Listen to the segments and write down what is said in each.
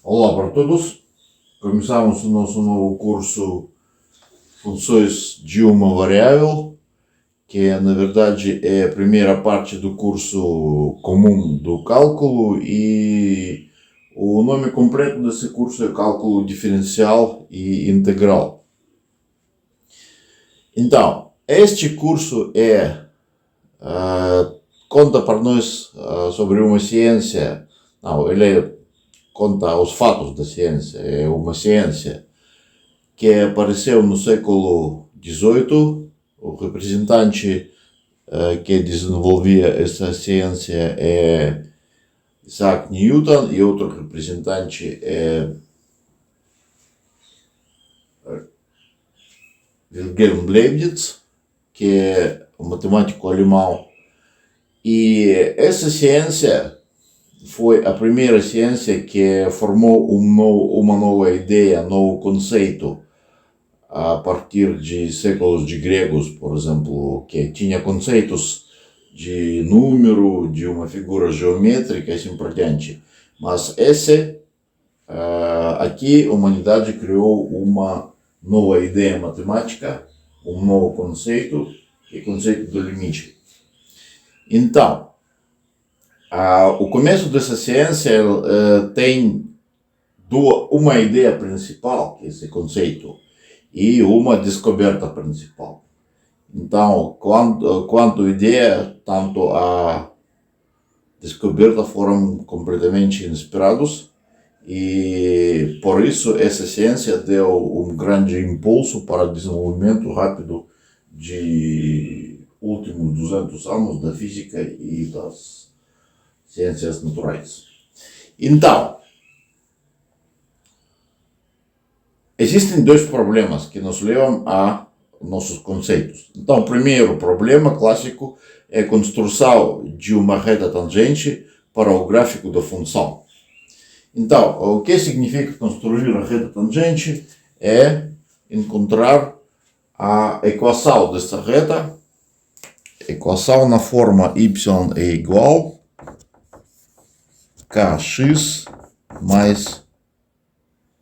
Olá para todos. Começamos o nosso novo curso Funções de uma Variável, que na verdade é a primeira parte do curso comum do cálculo e o nome completo desse curso é Cálculo Diferencial e Integral. Então, este curso conta para nós sobre uma ciência, ele conta os fatos da ciência. É uma ciência que apareceu no século XVIII. O representante que desenvolvia essa ciência é Isaac Newton e outro representante é Wilhelm Leibniz, que é um matemático alemão. E essa ciência foi a primeira ciência que formou uma nova ideia, um novo conceito, a partir de séculos de gregos, por exemplo, que tinha conceitos de número, de uma figura geométrica e assim por diante. Mas aqui a humanidade criou uma nova ideia matemática, um novo conceito, que é o conceito do limite. Então, o começo dessa ciência tem uma ideia principal, que é esse conceito, e uma descoberta principal. Então, quanto a ideia, tanto a descoberta foram completamente inesperados, e por isso essa ciência deu um grande impulso para o desenvolvimento rápido de últimos 200 anos da física e das ciências naturais. Então, existem dois problemas que nos levam a nossos conceitos. Então, o primeiro problema clássico é a construção de uma reta tangente para o gráfico da função. Então, o que significa construir a reta tangente é encontrar a equação dessa reta, equação na forma y é igual kx mais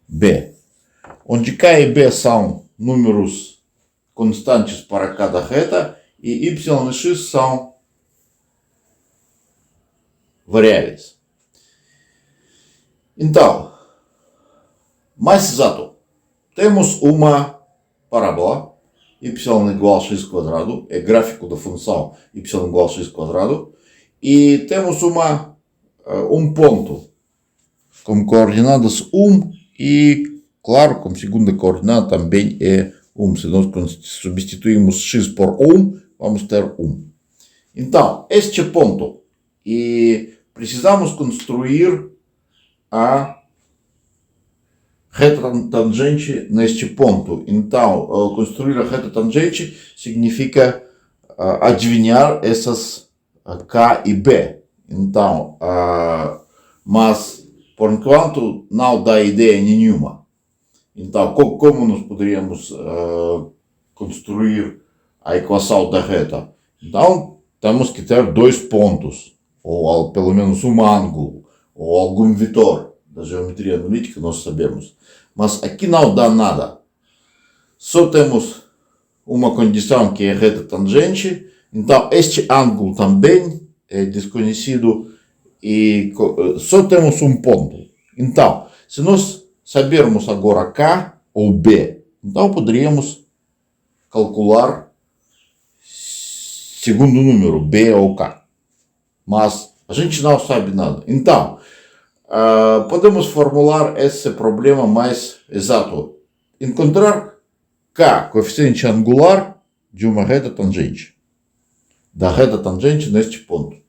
b, onde k e b são números constantes para cada reta e y e x são variáveis. Então, mais exato, temos uma parábola y igual a x quadrado, é gráfico da função y igual a x quadrado, e temos um ponto com coordenadas 1 e, claro, como segunda coordenada também é 1. Se nós substituímos x por 1, vamos ter 1. Então, este ponto, e precisamos construir a reta tangente neste ponto. Então, construir a reta tangente significa adivinhar essas k e b. Então, mas por enquanto não dá ideia nenhuma. Então, como nós poderíamos construir a equação da reta? Então, temos que ter dois pontos, ou pelo menos um ângulo, ou algum vetor da geometria analítica, nós sabemos. Mas aqui não dá nada. Só temos uma condição que é a reta tangente. Então, este ângulo também é desconhecido e só temos um ponto. Então, se nós sabermos agora K ou B, então poderíamos calcular segundo número, B ou K. Mas a gente não sabe nada. Então, podemos formular esse problema mais exato. Encontrar K, coeficiente angular de uma reta tangente. Da reta tangente neste ponto.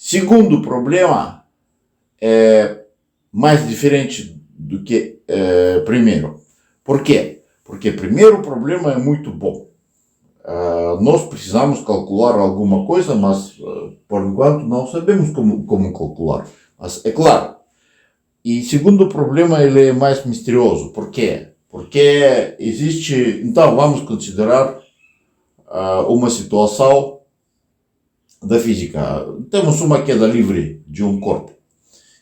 Segundo problema é mais diferente do que primeiro. Por quê? Porque primeiro problema é muito bom. Nós precisamos calcular alguma coisa, mas por enquanto não sabemos como calcular. Mas é claro. E segundo problema ele é mais misterioso. Por quê? Porque existe... Então vamos considerar uma situação da física. Temos uma queda livre de um corpo.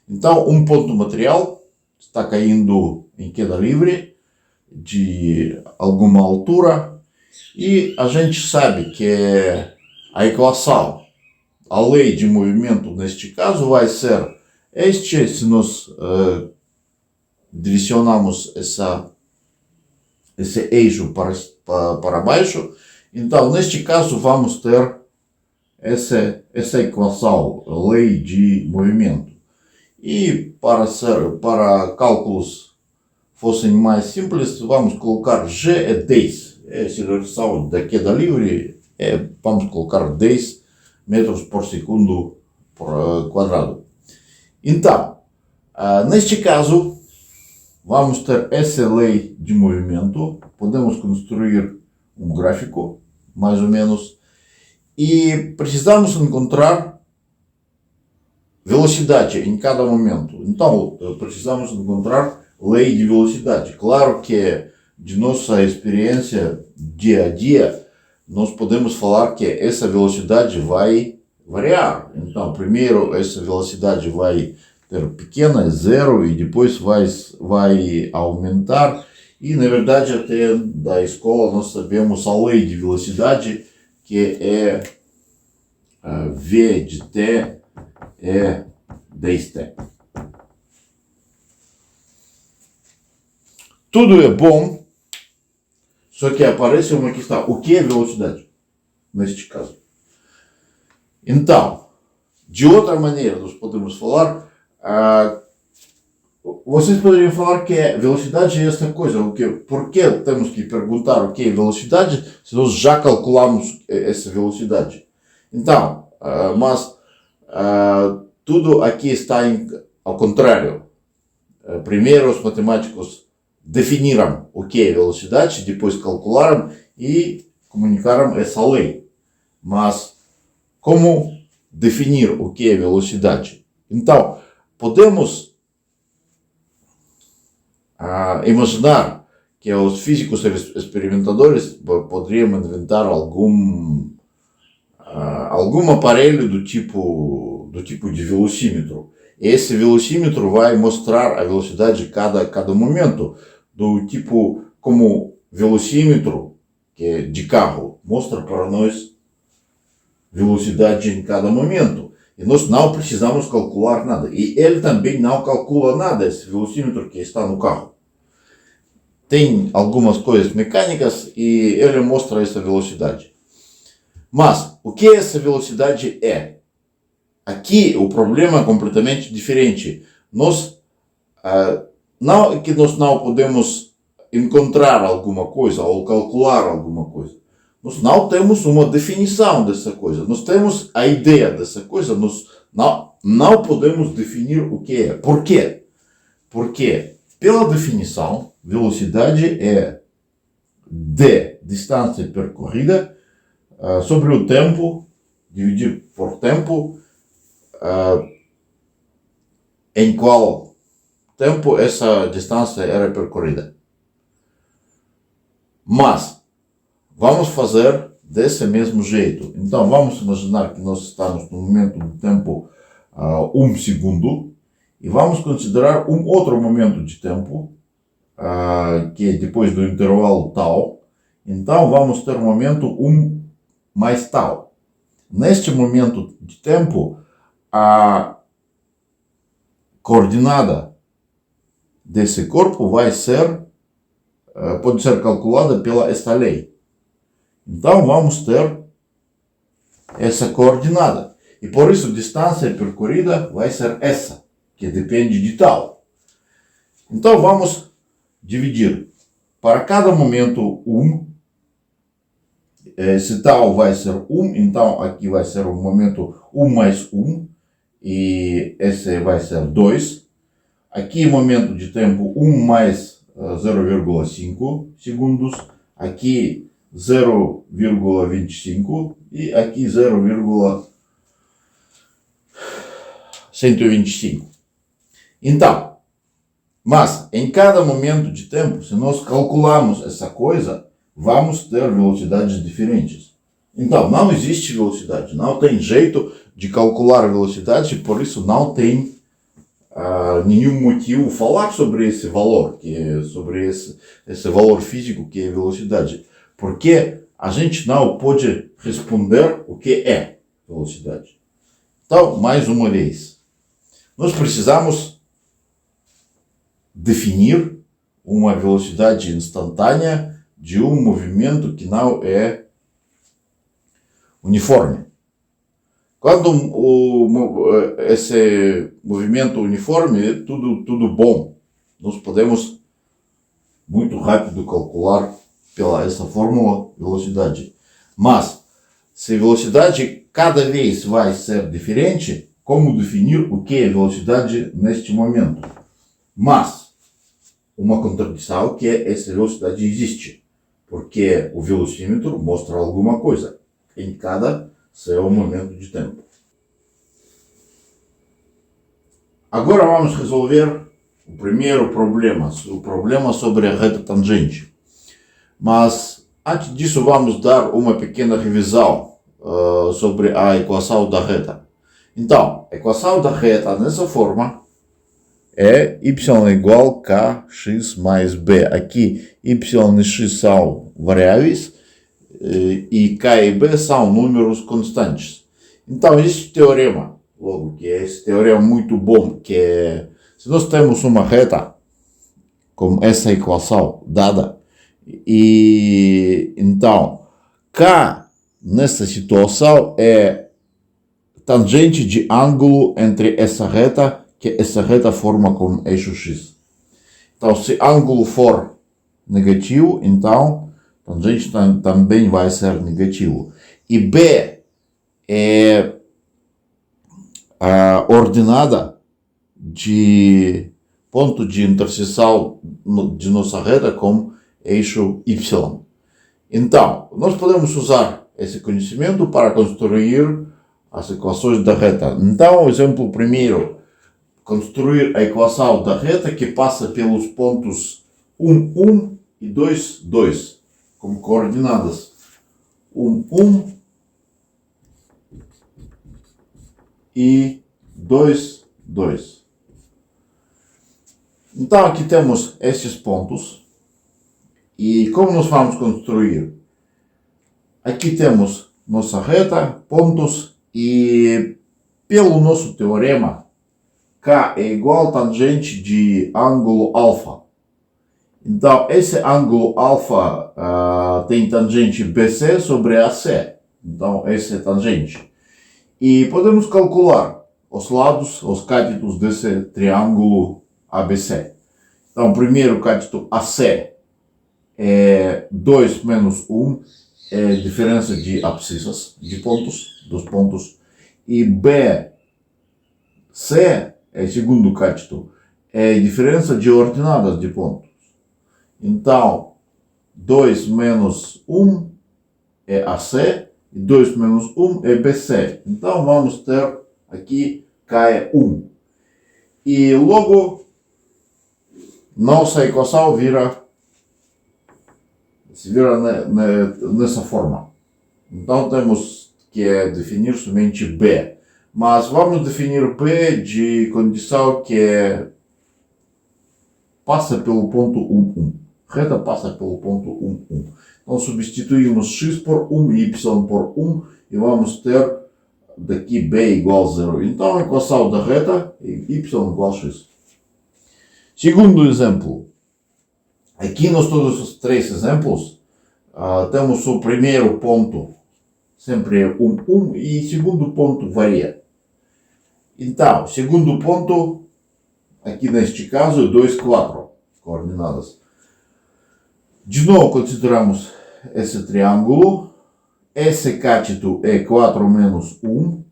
Então, um ponto material está caindo em queda livre de alguma altura e a gente sabe que a equação, a lei de movimento neste caso vai ser este, se nós direcionamos esse eixo para baixo. Então, neste caso, vamos ter essa equação, a lei de movimento. E para cálculos fossem mais simples, vamos colocar G é 10. É a aceleração da queda livre, vamos colocar 10 metros por segundo quadrado. Então, neste caso, vamos ter essa lei de movimento. Podemos construir um gráfico, mais ou menos, e precisamos encontrar velocidade em cada momento. Então, precisamos encontrar lei de velocidade. Claro que de nossa experiência dia a dia, nós podemos falar que essa velocidade vai variar. Então, primeiro essa velocidade vai ter pequena, zero, e depois vai aumentar. E, na verdade, até da escola nós sabemos a lei de velocidade, que é V de t é 10t. Tudo é bom, só que aparece uma questão: o que é velocidade neste caso? Então, de outra maneira, nós podemos falar, vocês poderiam falar que velocidade é esta coisa. Por que temos que perguntar o que é velocidade se nós já calculamos essa velocidade? Então, mas tudo aqui está ao contrário. Primeiro os matemáticos definiram o que é velocidade, depois calcularam e comunicaram essa lei. Mas como definir o que é velocidade? Então, podemos imaginar que os físicos experimentadores poderiam inventar algum aparelho do tipo de velocímetro. Esse velocímetro vai mostrar a velocidade de cada momento, do tipo como velocímetro que é de carro mostra para nós velocidade em cada momento. E nós não precisamos calcular nada. E ele também não calcula nada, esse velocímetro que está no carro. Tem algumas coisas mecânicas e ele mostra essa velocidade. Mas o que essa velocidade é? Aqui o problema é completamente diferente. Nós não podemos encontrar alguma coisa ou calcular alguma coisa. Nós não temos uma definição dessa coisa. Nós temos a ideia dessa coisa. Nós não podemos definir o que é. Por quê? Porque, pela definição, velocidade é d distância percorrida sobre o tempo, dividir por tempo, em qual tempo essa distância era percorrida. Mas vamos fazer desse mesmo jeito. Então vamos imaginar que nós estamos no momento do tempo 1 segundo e vamos considerar um outro momento de tempo que é depois do intervalo tal. Então vamos ter o momento 1 mais tal. Neste momento de tempo, a coordenada desse corpo pode ser calculada pela esta lei. Então vamos ter essa coordenada. E por isso a distância percorrida vai ser essa, que depende de tal. Então vamos dividir. Para cada momento 1, esse tal vai ser 1, então aqui vai ser o momento 1 mais 1, e esse vai ser 2. Aqui momento de tempo 1 mais 0,5 segundos, aqui 0,25 e aqui 0,125. Então, mas em cada momento de tempo, se nós calculamos essa coisa, vamos ter velocidades diferentes. Então, não existe velocidade, não tem jeito de calcular a velocidade, por isso não tem nenhum motivo falar sobre esse valor, sobre esse valor físico que é velocidade. Porque a gente não pode responder o que é velocidade. Então, mais uma vez, nós precisamos definir uma velocidade instantânea de um movimento que não é uniforme. Quando esse movimento uniforme é tudo bom, nós podemos muito rápido calcular pela essa fórmula velocidade. Mas se a velocidade cada vez vai ser diferente, como definir o que é velocidade neste momento? Mas uma contradição que essa velocidade existe, porque o velocímetro mostra alguma coisa em cada seu momento de tempo. Agora vamos resolver o primeiro problema, o problema sobre a reta tangente. Mas antes disso vamos dar uma pequena revisão sobre a equação da reta. Então, a equação da reta nessa forma é y igual a kx mais b. Aqui y e x são variáveis e k e b são números constantes. Então, este teorema, logo que é esse teorema muito bom, que é, se nós temos uma reta com essa equação dada, e então k nessa situação é tangente de ângulo entre essa reta, que essa reta forma com eixo x. Então, se ângulo for negativo, então tangente também vai ser negativo. E b é a ordenada de ponto de interseção de nossa reta com eixo y. Então, nós podemos usar esse conhecimento para construir as equações da reta. Então, o exemplo primeiro, construir a equação da reta que passa pelos pontos 1, 1 e 2, 2, como coordenadas. 1, 1 e 2, 2. Então, aqui temos esses pontos. E como nós vamos construir? Aqui temos nossa reta, pontos, e pelo nosso teorema, K é igual a tangente de ângulo alfa. Então, esse ângulo alfa tem tangente BC sobre AC. Então, esse é tangente. E podemos calcular os lados, os cátitos desse triângulo ABC. Então, primeiro cáteto AC é 2 menos 1, é a diferença de abscissas, de pontos, dos pontos. E BC é o segundo cáteto, é a diferença de ordenadas de pontos. Então, 2 menos 1 é AC, e 2 menos 1 é BC. Então, vamos ter aqui K é 1. E logo, nossa equação se vira nessa forma. Então, temos que definir somente B. Mas vamos definir B de condição que passa pelo ponto 1, 1. Reta passa pelo ponto 1, 1. Então, substituímos x por 1 e y por 1 e vamos ter daqui b igual a 0. Então, a equação da reta é y igual a x. Segundo exemplo. Aqui nos todos os três exemplos, temos o primeiro ponto, sempre é 1, 1, e o segundo ponto varia. Então, segundo ponto, aqui neste caso, é 2, 4 coordenadas. De novo, consideramos esse triângulo. Esse cáteto é 4 menos 1.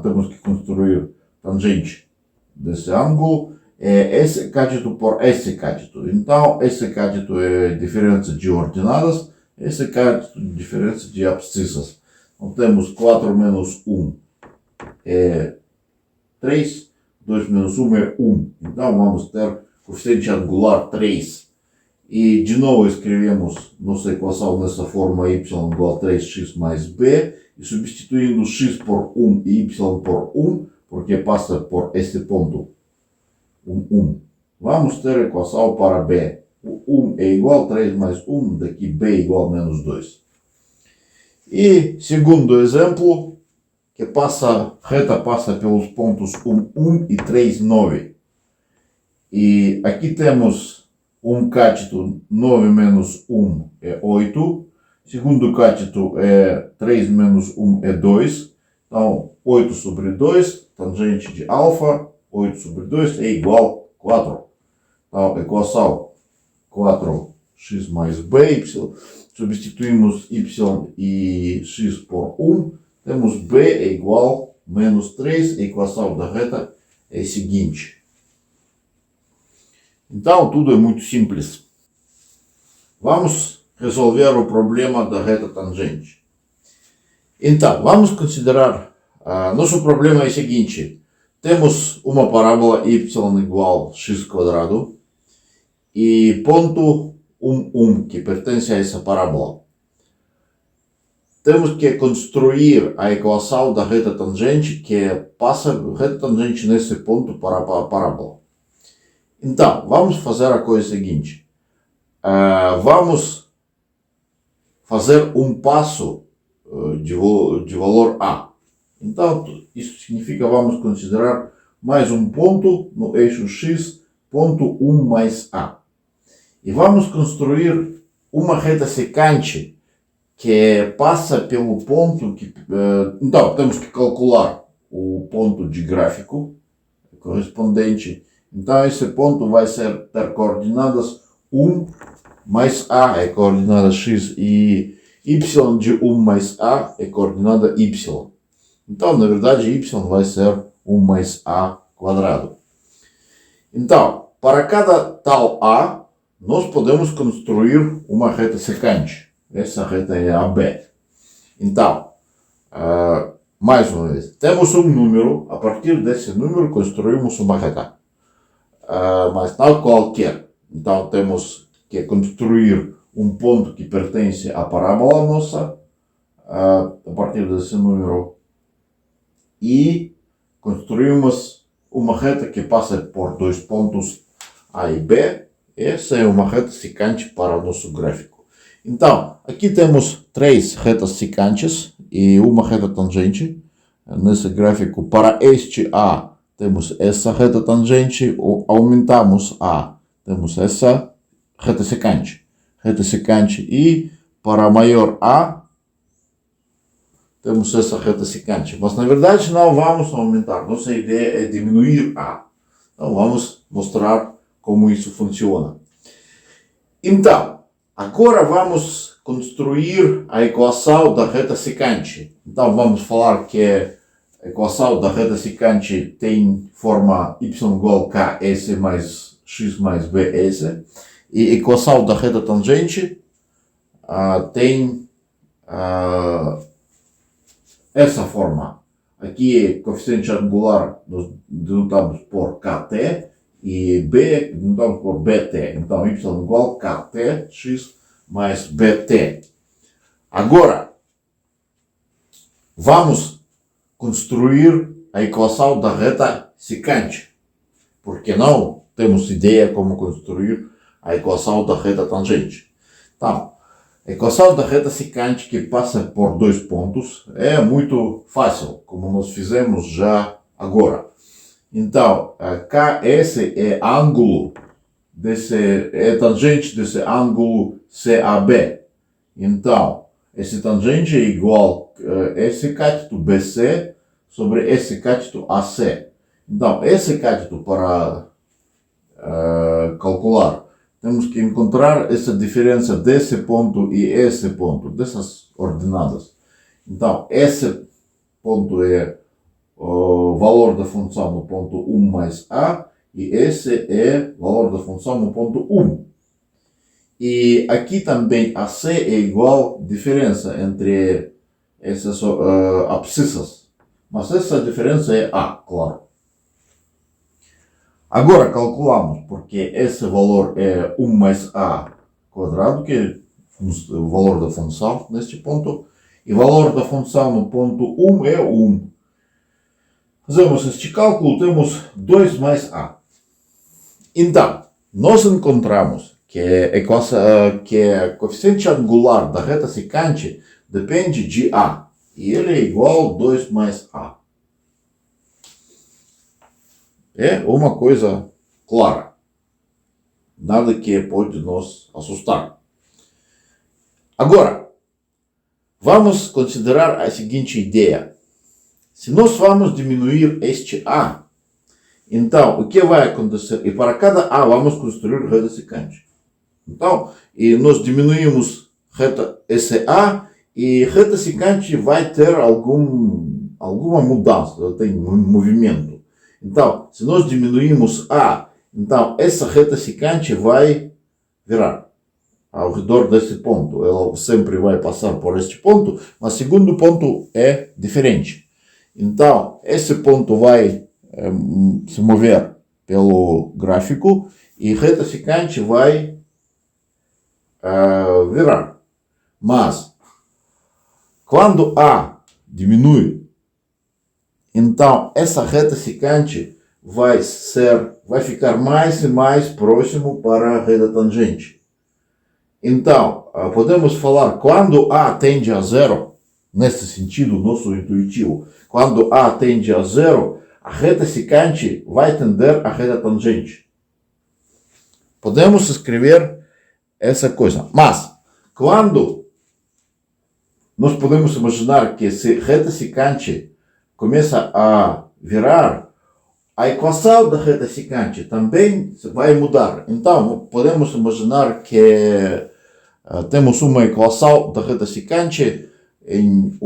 Temos que construir tangente desse ângulo. Esse cáteto por esse cáteto. Então, esse cáteto é diferença de ordenadas. Esse cáteto é diferença de abscissas. Então, temos 4 menos 1 é 3. 2 menos 1 é 1. Então, vamos ter coeficiente angular 3. E de novo escrevemos nossa equação nessa forma y igual a 3x mais b, e substituindo x por 1 e y por 1, porque passa por este ponto Vamos ter a equação para b. O é igual a 3 mais 1, daqui b é igual a menos 2. E segundo exemplo, que reta passa pelos pontos 1 e 3, 9. E aqui temos cateto 9 menos 1 é 8. Segundo cateto é 3 menos 1 é 2. Então, 8 sobre 2, tangente de alfa, 8 sobre 2 é igual a 4. Então, equação 4x mais b, substituímos y e x por 1, temos b é igual a menos 3, a equação da reta é a seguinte. Então, tudo é muito simples. Vamos resolver o problema da reta tangente. Então, vamos considerar, nosso problema é o seguinte, temos uma parábola y igual a x quadrado e ponto 1, que pertence a essa parábola. Temos que construir a equação da reta tangente que passa reta tangente nesse ponto para a parábola. Então, vamos fazer a coisa seguinte. Vamos fazer um passo de valor A. Então, isso significa vamos considerar mais um ponto no eixo X, ponto 1 mais A. E vamos construir uma reta secante que passa pelo ponto que... Então, temos que calcular o ponto de gráfico correspondente. Então, esse ponto vai ter coordenadas 1 mais A é coordenada X e y de 1 mais A é coordenada y. Então, na verdade, y vai ser 1 mais A quadrado. Então, para cada tal A, nós podemos construir uma reta secante. Essa reta é AB. Então, mais uma vez, temos um número, a partir desse número construímos uma reta. Mas não qualquer. Então, temos que construir um ponto que pertence à parábola nossa, a partir desse número, e construímos uma reta que passa por dois pontos A e B. Essa é uma reta secante para o nosso gráfico. Então, aqui temos três retas secantes e uma reta tangente. Nesse gráfico, para este A, temos essa reta tangente, aumentamos A, temos essa reta secante. E para maior A, temos essa reta secante. Mas na verdade não vamos aumentar, nossa ideia é diminuir A. Então vamos mostrar como isso funciona. Então, agora vamos construir a equação da reta secante. Então vamos falar que a equação da reta secante tem forma y igual a ks mais x mais bs. E a equação da reta tangente tem essa forma. Aqui é coeficiente angular, nós denotamos por kt, e b denotamos por bt. Então, y igual a kt, x mais bt. Agora, vamos construir a equação da reta secante. Porque não temos ideia como construir a equação da reta tangente. Então, a equação da reta secante que passa por dois pontos é muito fácil, como nós fizemos já agora. Então, KS é ângulo é tangente desse ângulo CAB. Então, esse tangente é igual a esse cateto BC sobre esse cateto AC. Então, esse cateto para calcular, temos que encontrar essa diferença desse ponto e esse ponto, dessas ordenadas. Então, esse ponto é o valor da função no ponto 1 mais A, e esse é o valor da função no ponto 1. E aqui também AC é igual a diferença entre essas abscissas. Mas essa diferença é A, claro. Agora calculamos, porque esse valor é 1 mais A quadrado, que é o valor da função neste ponto, e o valor da função no ponto 1 é 1. Fazemos este cálculo, temos 2 mais A. Então, nós encontramos que coeficiente angular da reta secante depende de A. E ele é igual a 2 mais A. É uma coisa clara. Nada que pode nos assustar. Agora, vamos considerar a seguinte ideia. Se nós vamos diminuir este A, então o que vai acontecer? E para cada A vamos construir reta secante. Então, e nós diminuímos esse A e reta secante vai ter alguma mudança, tem movimento. Então, se nós diminuímos A, então essa reta secante vai virar ao redor desse ponto. Ela sempre vai passar por este ponto, mas o segundo ponto é diferente. Então, esse ponto vai se mover pelo gráfico e reta secante vai virar. Mas, quando A diminui, então essa reta secante vai ficar mais e mais próximo para a reta tangente. Então, podemos falar, quando A tende a zero, nesse sentido nosso intuitivo, quando A tende a zero, a reta secante vai tender à reta tangente. Podemos escrever essa coisa. Mas, quando nós podemos imaginar que se reta secante começa a virar, a equação da reta secante também vai mudar. Então, podemos imaginar que temos uma equação da reta secante em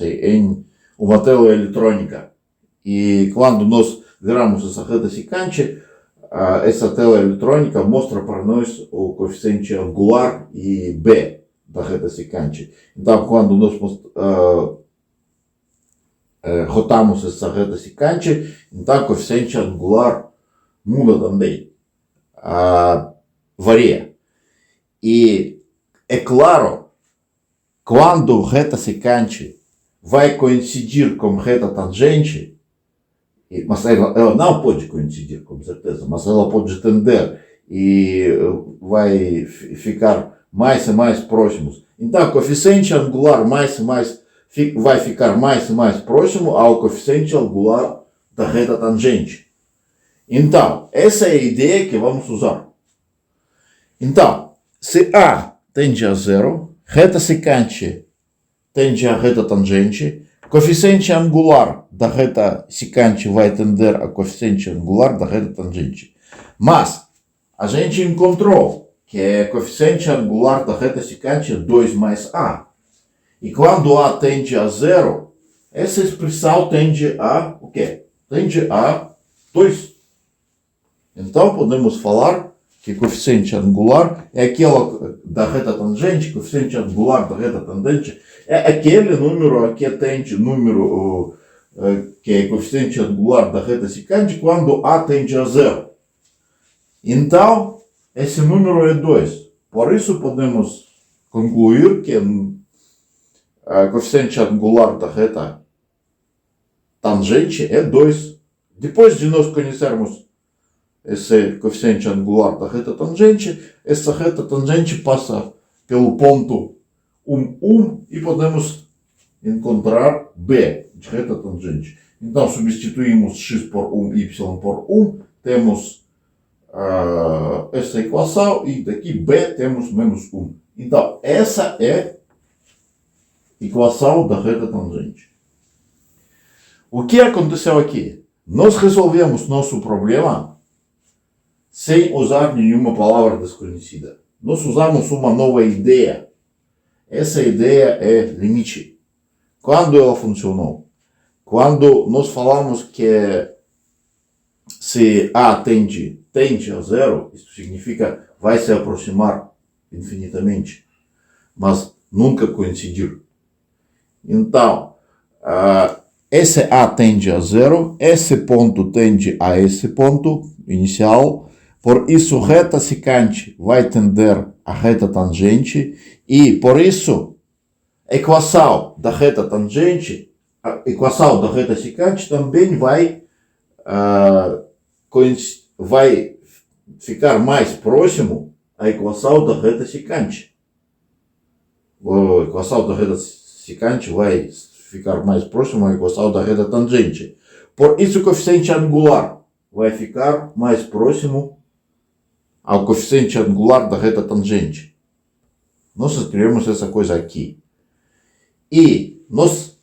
em uma tela eletrônica. E quando nós viramos essa reta secante, essa tela eletrônica mostra para nós o coeficiente angular e B da reta secante. Então, quando nós rotamos essa reta secante, então o coeficiente angular muda também, varia. E é claro, quando reta secante vai coincidir com reta tangente, mas ela não pode coincidir, com certeza, mas ela pode tender e vai ficar mais e mais próximos. Então, o coeficiente angular vai ficar mais e mais próximo ao coeficiente angular da reta tangente. Então, essa é a ideia que vamos usar. Então, se A tende a zero, reta secante tende a reta tangente, coeficiente angular da reta secante vai tender a coeficiente angular da reta tangente. Mas a gente encontrou que o coeficiente angular da reta secante é 2 mais A. E quando A tende a zero, essa expressão tende a o quê? Tende a 2. Então podemos falar que o coeficiente angular é aquela da reta tangente, coeficiente angular da reta tangente é aquele número que tende que é coeficiente angular da reta secante quando A tende a zero. Então, esse número é 2. Por isso podemos concluir que o coeficiente angular da reta tangente é 2. Depois de nós conhecermos esse coeficiente angular da reta tangente, essa reta tangente passa pelo ponto 1, e podemos encontrar B de reta tangente. Então, substituímos x por 1, y por 1, temos essa equação, e daqui B temos menos 1. Então, essa é a equação da reta tangente. O que aconteceu aqui? Nós resolvemos nosso problema sem usar nenhuma palavra desconhecida. Nós usamos uma nova ideia. Essa ideia é limite. Quando ela funcionou? Quando nós falamos que se A tende a zero, isso significa vai se aproximar infinitamente, mas nunca coincidir. Então, esse A tende a zero, esse ponto tende a esse ponto inicial, por isso reta secante vai tender a reta tangente e por isso a equação da reta tangente, a equação da reta secante também vai vai ficar mais próximo à equação da reta secante. A equação da reta secante vai ficar mais próximo à equação da reta tangente. Por isso, o coeficiente angular vai ficar mais próximo ao coeficiente angular da reta tangente. Nós escrevemos essa coisa aqui. E nós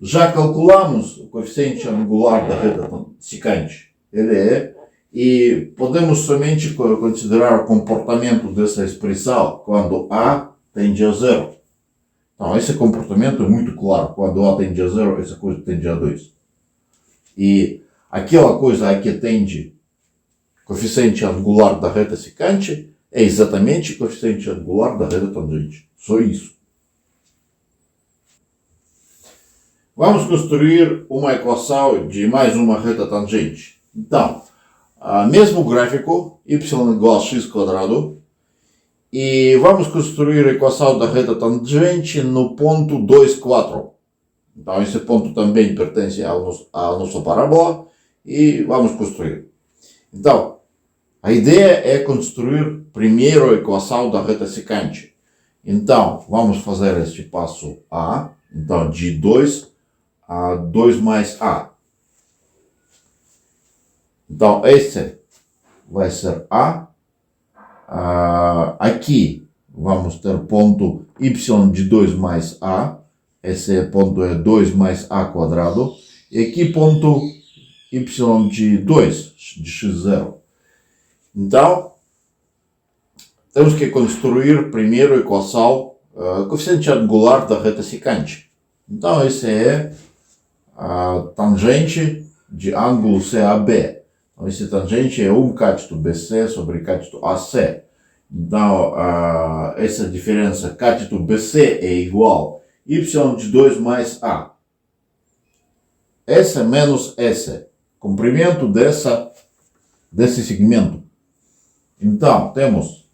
já calculamos o coeficiente angular da reta secante. Ele é, e podemos somente considerar o comportamento dessa expressão quando A tende a zero. Então, esse comportamento é muito claro. Quando A tende a zero, essa coisa tende a 2. E aquela coisa a que tende coeficiente angular da reta secante é exatamente o coeficiente angular da reta tangente. Só isso. Vamos construir uma equação de mais uma reta tangente. Então, mesmo gráfico, y igual a x quadrado, e vamos construir a equação da reta tangente no ponto 2, 4. Então, esse ponto também pertence à nossa parábola e vamos construir. Então, a ideia é construir primeiro a equação da reta secante. Então, vamos fazer este passo A. Então, de 2 a 2 mais A. Então, esse vai ser A. Aqui vamos ter ponto y de 2 mais A. Esse ponto é 2 mais A quadrado. E aqui ponto y de 2, de x0. Então, temos que construir primeiro a equação coeficiente angular da reta secante. Então, esse é a tangente de ângulo CAB. Então, esse tangente é 1 cáteto BC sobre cáteto AC. Então, essa diferença cáteto BC é igual a y de 2 mais A. S menos S. Comprimento desse segmento. Então, temos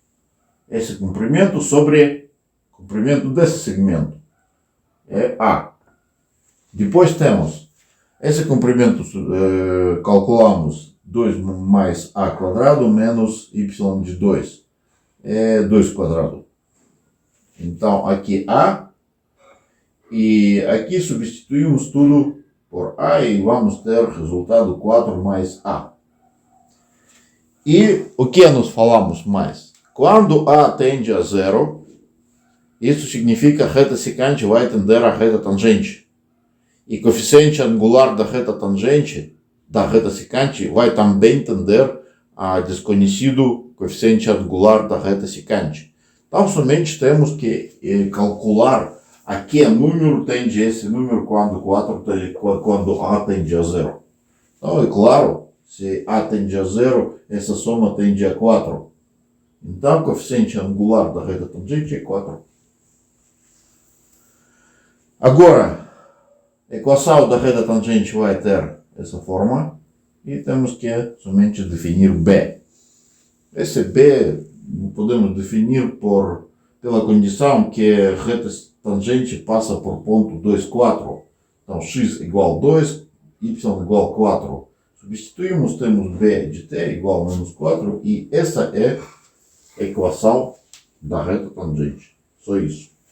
esse comprimento sobre comprimento desse segmento. É A. Depois temos esse comprimento, calculamos 2 mais A quadrado menos y de 2. É 2 quadrado. Então, aqui A. E aqui substituímos tudo por A e vamos ter resultado 4 mais A. E o que nós falamos mais? Quando A tende a zero, isso significa que a reta secante vai tender à reta tangente. E o coeficiente angular da reta tangente, da reta secante, vai também tender a desconhecido coeficiente angular da reta secante. Então, somente temos que calcular a que número tende esse número quando A tende a zero. Então, é claro, se A tende a zero, essa soma tende a 4. Então, o coeficiente angular da reta tangente é 4. Agora, a equação da reta tangente vai ter essa forma e temos que somente definir B. Esse B podemos definir pela condição que a reta tangente passa por ponto 2, 4. Então, x igual a 2, y igual a 4. Substituímos, temos b de t igual a menos 4 e essa é a equação da reta tangente. Só isso.